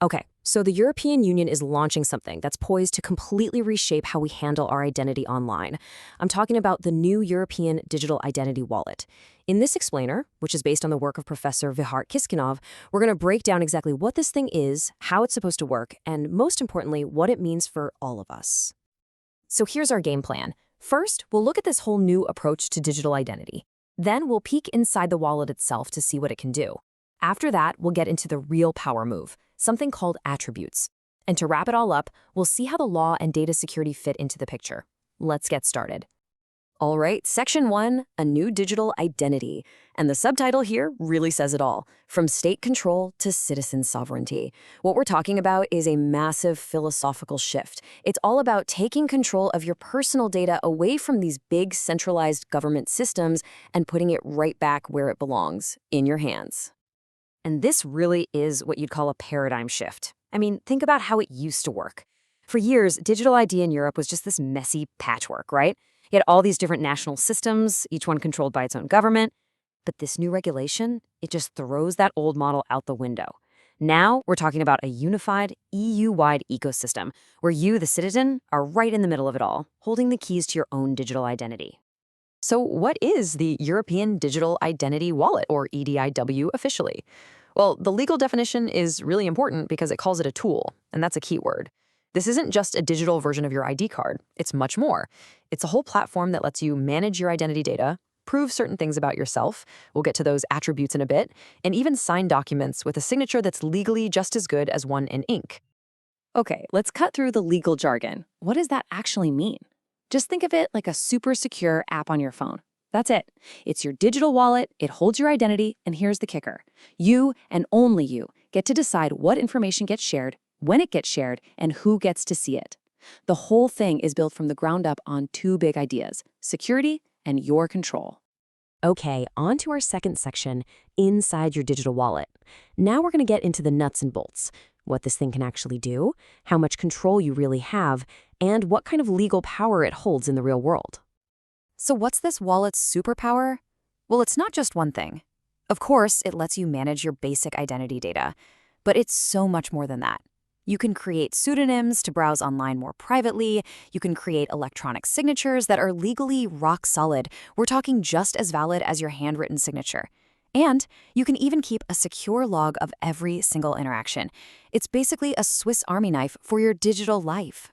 Okay, so the European Union is launching something that's poised to completely reshape how we handle our identity online. I'm talking about the new European Digital Identity Wallet. In this explainer, which is based on the work of Professor Vihart Kiskinov, we're going to break down exactly what this thing is, how it's supposed to work, and most importantly, what it means for all of us. So here's our game plan. First, we'll look at this whole new approach to digital identity. Then we'll peek inside the wallet itself to see what it can do. After that, we'll get into the real power move, something called attributes. And to wrap it all up, we'll see how the law and data security fit into the picture. Let's get started. All right, Section 1, a new digital identity. And the subtitle here really says it all, from state control to citizen sovereignty. What we're talking about is a massive philosophical shift. It's all about taking control of your personal data away from these big centralized government systems and putting it right back where it belongs, in your hands. And this really is what you'd call a paradigm shift. I mean, think about how it used to work. For years, digital ID in Europe was just this messy patchwork, right? You had all these different national systems, each one controlled by its own government. But this new regulation, it just throws that old model out the window. Now, we're talking about a unified, EU-wide ecosystem where you, the citizen, are right in the middle of it all, holding the keys to your own digital identity. So what is the European Digital Identity Wallet, or EDIW officially? Well, the legal definition is really important because it calls it a tool, and that's a key word. This isn't just a digital version of your ID card. It's much more. It's a whole platform that lets you manage your identity data, prove certain things about yourself, we'll get to those attributes in a bit, and even sign documents with a signature that's legally just as good as one in ink. Okay, let's cut through the legal jargon. What does that actually mean? Just think of it like a super secure app on your phone. That's it. It's your digital wallet, it holds your identity, and here's the kicker. You, and only you, get to decide what information gets shared, when it gets shared, and who gets to see it. The whole thing is built from the ground up on two big ideas: security and your control. Okay, on to our second section, inside your digital wallet. Now we're going to get into the nuts and bolts, what this thing can actually do, how much control you really have, and what kind of legal power it holds in the real world. So what's this wallet's superpower? Well, it's not just one thing. Of course, it lets you manage your basic identity data, but it's so much more than that. You can create pseudonyms to browse online more privately. You can create electronic signatures that are legally rock solid. We're talking just as valid as your handwritten signature. And you can even keep a secure log of every single interaction. It's basically a Swiss Army knife for your digital life.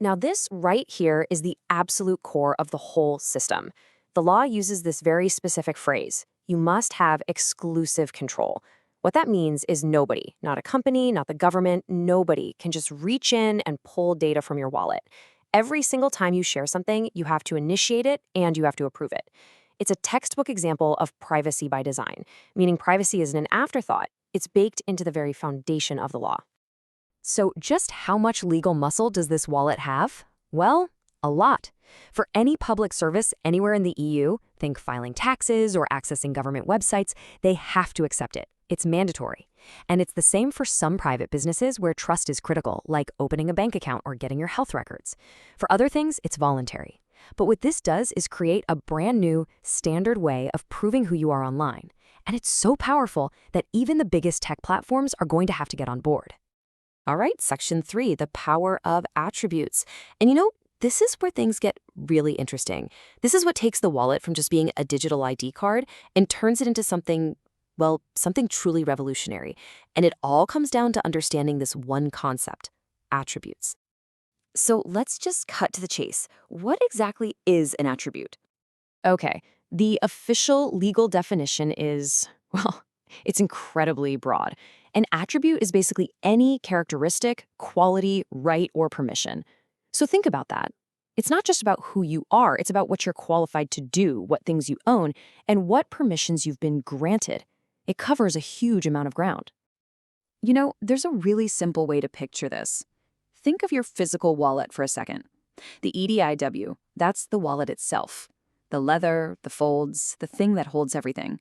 Now, this right here is the absolute core of the whole system. The law uses this very specific phrase: you must have exclusive control. What that means is nobody, not a company, not the government, nobody can just reach in and pull data from your wallet. Every single time you share something, you have to initiate it and you have to approve it. It's a textbook example of privacy by design, meaning privacy isn't an afterthought. It's baked into the very foundation of the law. So just how much legal muscle does this wallet have? Well, a lot. For any public service anywhere in the EU, think filing taxes or accessing government websites, they have to accept it. It's mandatory. And it's the same for some private businesses where trust is critical, like opening a bank account or getting your health records. For other things, it's voluntary. But what this does is create a brand new, standard way of proving who you are online. And it's so powerful that even the biggest tech platforms are going to have to get on board. All right, Section 3, the power of attributes. And this is where things get really interesting. This is what takes the wallet from just being a digital ID card and turns it into something truly revolutionary. And it all comes down to understanding this one concept: attributes. So let's just cut to the chase. What exactly is an attribute? Okay, the official legal definition is, it's incredibly broad. An attribute is basically any characteristic, quality, right, or permission. So think about that. It's not just about who you are, it's about what you're qualified to do, what things you own, and what permissions you've been granted. It covers a huge amount of ground. There's a really simple way to picture this. Think of your physical wallet for a second. The EDIW, that's the wallet itself. The leather, the folds, the thing that holds everything.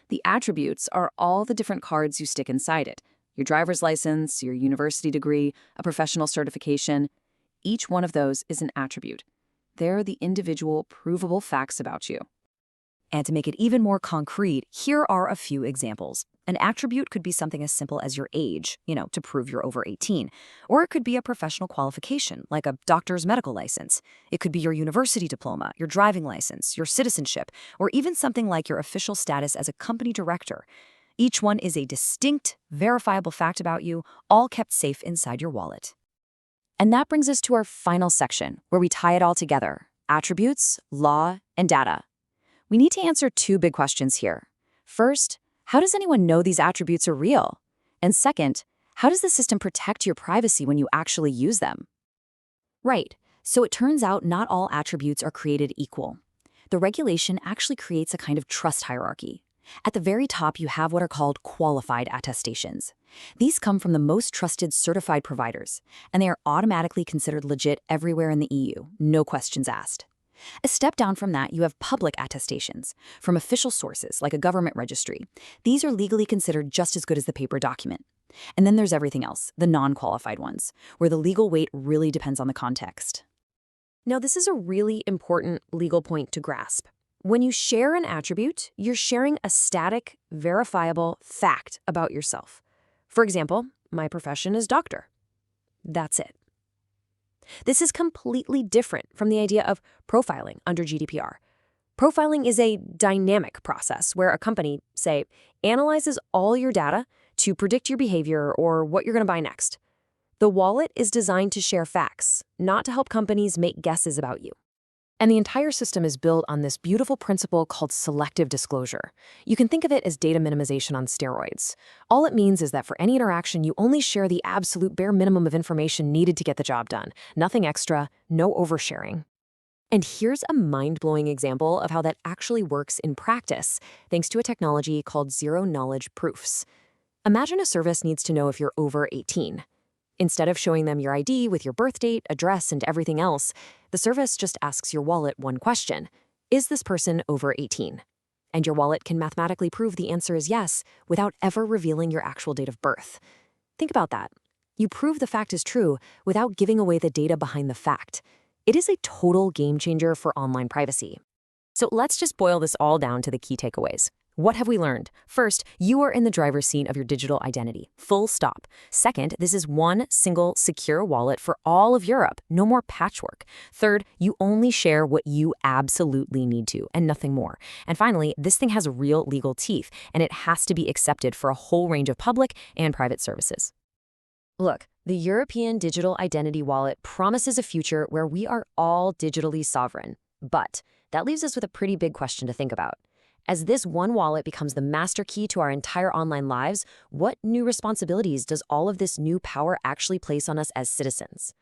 The attributes are all the different cards you stick inside it. Your driver's license, your university degree, a professional certification. Each one of those is an attribute. They're the individual provable facts about you. And to make it even more concrete, here are a few examples. An attribute could be something as simple as your age, to prove you're over 18. Or it could be a professional qualification, like a doctor's medical license. It could be your university diploma, your driving license, your citizenship, or even something like your official status as a company director. Each one is a distinct, verifiable fact about you, all kept safe inside your wallet. And that brings us to our final section, where we tie it all together: attributes, law, and data. We need to answer two big questions here. First, how does anyone know these attributes are real? And second, how does the system protect your privacy when you actually use them? Right, so it turns out not all attributes are created equal. The regulation actually creates a kind of trust hierarchy. At the very top, you have what are called qualified attestations. These come from the most trusted certified providers, and they are automatically considered legit everywhere in the EU, no questions asked. A step down from that, you have public attestations from official sources like a government registry. These are legally considered just as good as the paper document. And then there's everything else, the non-qualified ones, where the legal weight really depends on the context. Now, this is a really important legal point to grasp. When you share an attribute, you're sharing a static, verifiable fact about yourself. For example, my profession is doctor. That's it. This is completely different from the idea of profiling under GDPR. Profiling is a dynamic process where a company, say, analyzes all your data to predict your behavior or what you're going to buy next. The wallet is designed to share facts, not to help companies make guesses about you. And the entire system is built on this beautiful principle called selective disclosure. You can think of it as data minimization on steroids. All it means is that for any interaction, you only share the absolute bare minimum of information needed to get the job done. Nothing extra, no oversharing. And here's a mind-blowing example of how that actually works in practice, thanks to a technology called zero-knowledge proofs. Imagine a service needs to know if you're over 18. Instead of showing them your ID with your birth date, address, and everything else, the service just asks your wallet one question: is this person over 18? And your wallet can mathematically prove the answer is yes without ever revealing your actual date of birth. Think about that. You prove the fact is true without giving away the data behind the fact. It is a total game changer for online privacy. So let's just boil this all down to the key takeaways. What have we learned? First, you are in the driver's seat of your digital identity. Full stop. Second, this is one single secure wallet for all of Europe. No more patchwork. Third, you only share what you absolutely need to and nothing more. And finally, this thing has real legal teeth, and it has to be accepted for a whole range of public and private services. Look, the European Digital Identity Wallet promises a future where we are all digitally sovereign. But that leaves us with a pretty big question to think about. As this one wallet becomes the master key to our entire online lives, what new responsibilities does all of this new power actually place on us as citizens?